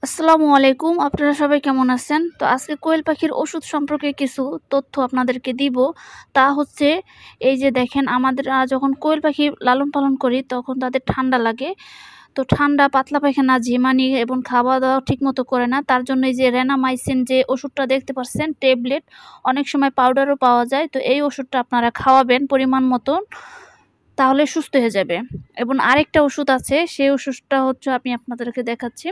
আসসালামু আলাইকুম। আপনারা সবাই কেমন আছেন? তো আজকে কোয়েল পাখির ওষুধ সম্পর্কে কিছু তথ্য আপনাদেরকে দিব। তা হচ্ছে এই যে দেখেন আমাদের যখন কোয়েল পাখি লালন পালন করি তখন তাদের ঠান্ডা লাগে। তো ঠান্ডা, পাতলা পায়খানা, ঝিমানি এবং খাওয়া-দাওয়া ঠিকমতো করে না। তার জন্য এই যে রেনামাইসিন যে ওষুধটা দেখতে পাচ্ছেন ট্যাবলেট, অনেক সময় পাউডারও পাওয়া যায়। তো এই ওষুধটা আপনারা খাওয়াবেন পরিমাণ মতন, তাহলে সুস্থ হয়ে যাবে। এবং আরেকটা ওষুধ আছে, সেই ওষুধটা হচ্ছে আমি আপনাদেরকে দেখাচ্ছি।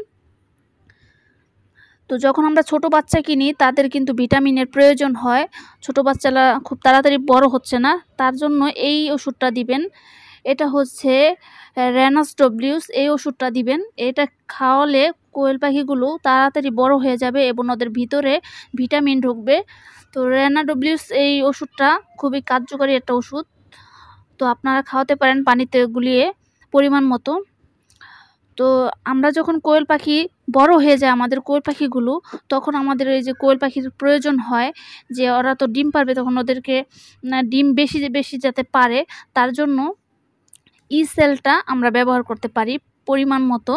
তো যখন আমরা ছোট বাচ্চা কিনি তাদের কিন্তু ভিটামিনের প্রয়োজন হয়। ছোট বাচ্চারা খুব তাড়াতাড়ি বড় হচ্ছে না, তার জন্য এই ওষুধটা দিবেন। এটা হচ্ছে রেনাসডব্লিউস, এই ওষুধটা দিবেন। এটা খাওয়ালে কোয়েল পাখিগুলো তাড়াতাড়ি বড় হয়ে যাবে এবং ওদের ভিতরে ভিটামিন ঢুকবে। তো রেনাডব্লিউস এই ওষুধটা খুবই কার্যকরী একটা ওষুধ। তো আপনারা খাওয়াতে পারেন পানিতে গুলিয়ে পরিমাণ মতো। তো আমরা যখন কোয়েল পাখি বড় হয়ে যায় আমাদের কোয়েল পাখিগুলো, তখন আমাদের এই যে কোয়েল পাখির প্রয়োজন হয় যে ওরা তো ডিম পারবে, তখন ওদেরকে ডিম বেশি বেশি যাতে পারে তার জন্য সেলটা আমরা ব্যবহার করতে পারি পরিমাণ মতো।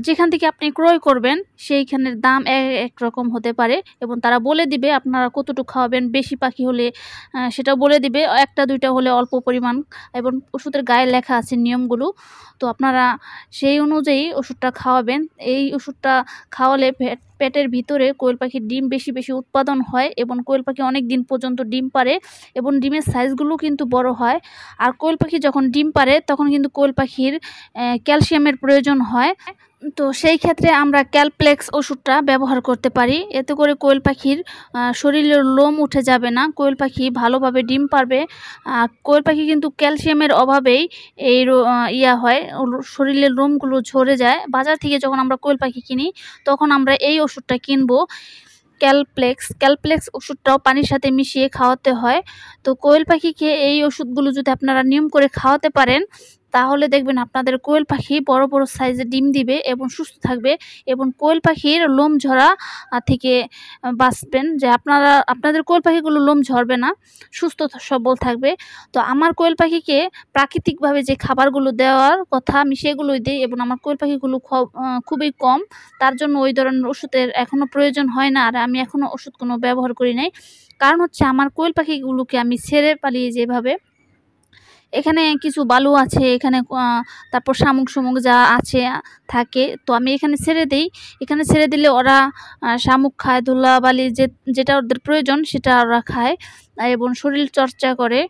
যেখান থেকে আপনি ক্রয় করবেন সেইখানের দাম এক রকম হতে পারে এবং তারা বলে দিবে আপনারা কতটুকু খাওয়াবেন। বেশি পাখি হলে সেটাও বলে দিবে, ১টা ২টা হলে অল্প পরিমাণ, এবং ওষুধের গায়ে লেখা আছে নিয়মগুলো। তো আপনারা সেই অনুযায়ী ওষুধটা খাওয়াবেন। এই ওষুধটা খাওয়ালে পেটের ভিতরে কোয়েল পাখির ডিম বেশি বেশি উৎপাদন হয় এবং কোয়েল পাখি অনেক দিন পর্যন্ত ডিম পারে এবং ডিমের সাইজগুলো কিন্তু বড় হয়। আর কোয়েল পাখি যখন ডিম পারে তখন কিন্তু কোয়েল পাখির ক্যালসিয়ামের প্রয়োজন হয়। তো সেই ক্ষেত্রে আমরা ক্যালপ্লেক্স ওষুধটা ব্যবহার করতে পারি। এতে করে কোয়েল পাখির শরীরের লোম উঠে যাবে না, কোয়েল পাখি ভালোভাবে ডিম পারবে। কোয়েল পাখি কিন্তু ক্যালসিয়ামের অভাবেই এই হয়, শরীরের লোমগুলো ঝরে যায়। বাজার থেকে যখন আমরা কোয়েল পাখি কিনি তখন আমরা এই ওষুধটা কিনবো, ক্যালপ্লেক্স ওষুধটাও পানির সাথে মিশিয়ে খাওয়াতে হয়। তো কোয়েল পাখিকে এই ওষুধগুলো যদি আপনারা নিয়ম করে খাওয়াতে পারেন, তাহলে দেখবেন আপনাদের কোয়েল পাখি বড় বড় সাইজের ডিম দিবে এবং সুস্থ থাকবে এবং কোয়েল পাখির লোম ঝরা থেকে বাঁচবেন। যে আপনাদের কোয়েল পাখিগুলো লোম ঝরবে না, সুস্থ সবল থাকবে। তো আমার কোয়েল পাখিকে প্রাকৃতিকভাবে যে খাবারগুলো দেওয়ার কথা আমি সেগুলোই দিই এবং আমার কোয়েল পাখিগুলো খুবই কম, তার জন্য ওই ধরনের ওষুধের এখনও প্রয়োজন হয় না। আর আমি এখনও ওষুধ কোনো ব্যবহার করি নাই। কারণ হচ্ছে আমার কোয়েল পাখিগুলোকে আমি ছেড়ে পালিয়ে যেভাবে, এখানে কিছু বালু আছে, এখানে তারপর শামুক যা আছে থাকে, তো আমি এখানে ছেড়ে দেই। এখানে ছেড়ে দিলে ওরা শামুক খায়, ধুলাবালি যেটা ওদের প্রয়োজন সেটা ওরা খায় এবং শরীর চর্চা করে,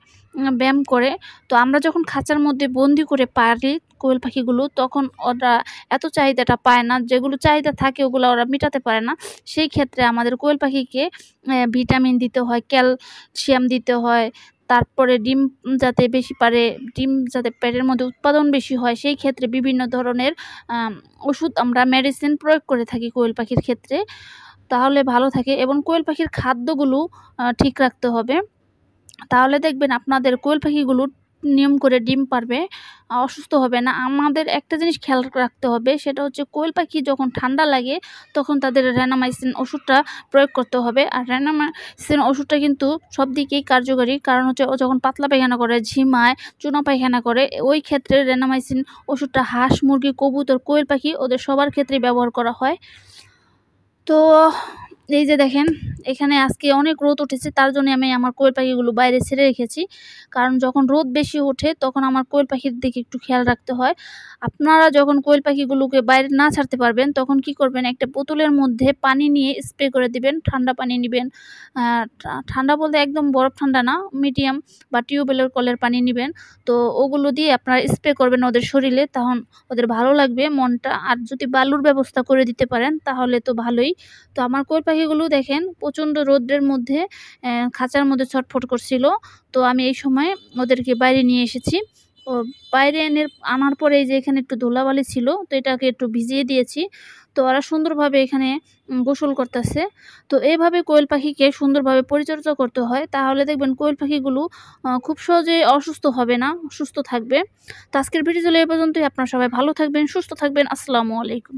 ব্যায়াম করে। তো আমরা যখন খাঁচার মধ্যে বন্দি করে পারি কোয়েল পাখিগুলো, তখন ওরা এত চাহিদাটা পায় না, যেগুলো চাহিদা থাকে ওগুলো ওরা মেটাতে পারে না। সেই ক্ষেত্রে আমাদের কোয়েল পাখিকে ভিটামিন দিতে হয়, ক্যালসিয়াম দিতে হয়। তারপরে ডিম যাতে বেশি পারে, ডিম যাতে পেটের মধ্যে উৎপাদন বেশি হয়, সেই ক্ষেত্রে বিভিন্ন ধরনের ওষুধ আমরা মেডিসিন প্রয়োগ করে থাকি কোয়েল পাখির ক্ষেত্রে, তাহলে ভালো থাকে। এবং কোয়েল পাখির খাদ্যগুলো ঠিক রাখতে হবে, তাহলে দেখবেন আপনাদের কোয়েল পাখিগুলো নিয়ম করে ডিম পারবে, অসুস্থ হবে না। আমাদের একটা জিনিস খেয়াল রাখতে হবে, সেটা হচ্ছে কোয়েল পাখি যখন ঠান্ডা লাগে তখন তাদের রেনামাইসিন ওষুধটা প্রয়োগ করতে হবে। আর রেনামাইসিন ওষুধটা কিন্তু সব দিকেই কার্যকরী, কারণ হচ্ছে ও যখন পাতলা পায়খানা করে, ঝিমায়, চুনা পায়খানা করে, ওই ক্ষেত্রে রেনামাইসিন ওষুধটা হাঁস, মুরগি, কবুতর, কোয়েল পাখি ওদের সবার ক্ষেত্রেই ব্যবহার করা হয়। তো এই যে দেখেন এখানে আজকে অনেক রোদ উঠেছে, তার জন্য আমি আমার কোয়েল পাখিগুলো বাইরে ছেড়ে রেখেছি। কারণ যখন রোদ বেশি ওঠে তখন আমার কোয়েল পাখির দিকে একটু খেয়াল রাখতে হয়। আপনারা যখন কোয়েল পাখিগুলোকে বাইরে না ছাড়তে পারবেন তখন কি করবেন, একটা বোতলের মধ্যে পানি নিয়ে স্প্রে করে দিবেন, ঠান্ডা পানি নিবেন। ঠান্ডা বলতে একদম বরফ ঠান্ডা না, মিডিয়াম বা টিউবওয়েলের কলের পানি নিবেন। তো ওগুলো দিয়ে আপনারা স্প্রে করবেন ওদের শরীরে, তখন ওদের ভালো লাগবে মনটা। আর যদি বালুর ব্যবস্থা করে দিতে পারেন তাহলে তো ভালোই। তো আমার কোয়েল পাখিগুলো দেখেন প্রচণ্ড রৌদ্রের মধ্যে খাঁচার মধ্যে ছটফট করছিল। তো আমি এই সময় ওদেরকে বাইরে নিয়ে এসেছি। ও বাইরে আনার পরে এই যে এখানে একটু ধুলাবালি ছিল, তো এটাকে একটু ভিজিয়ে দিয়েছি। তো ওরা সুন্দরভাবে এখানে গোসল করতেছে। তো এইভাবে কোয়েল পাখিকে সুন্দরভাবে পরিচর্যা করতে হয়, তাহলে দেখবেন কোয়েল পাখিগুলো খুব সহজে অসুস্থ হবে না, সুস্থ থাকবে। তো আজকের ভিডিও চলে এ পর্যন্তই। আপনারা সবাই ভালো থাকবেন, সুস্থ থাকবেন। আসসালামু আলাইকুম।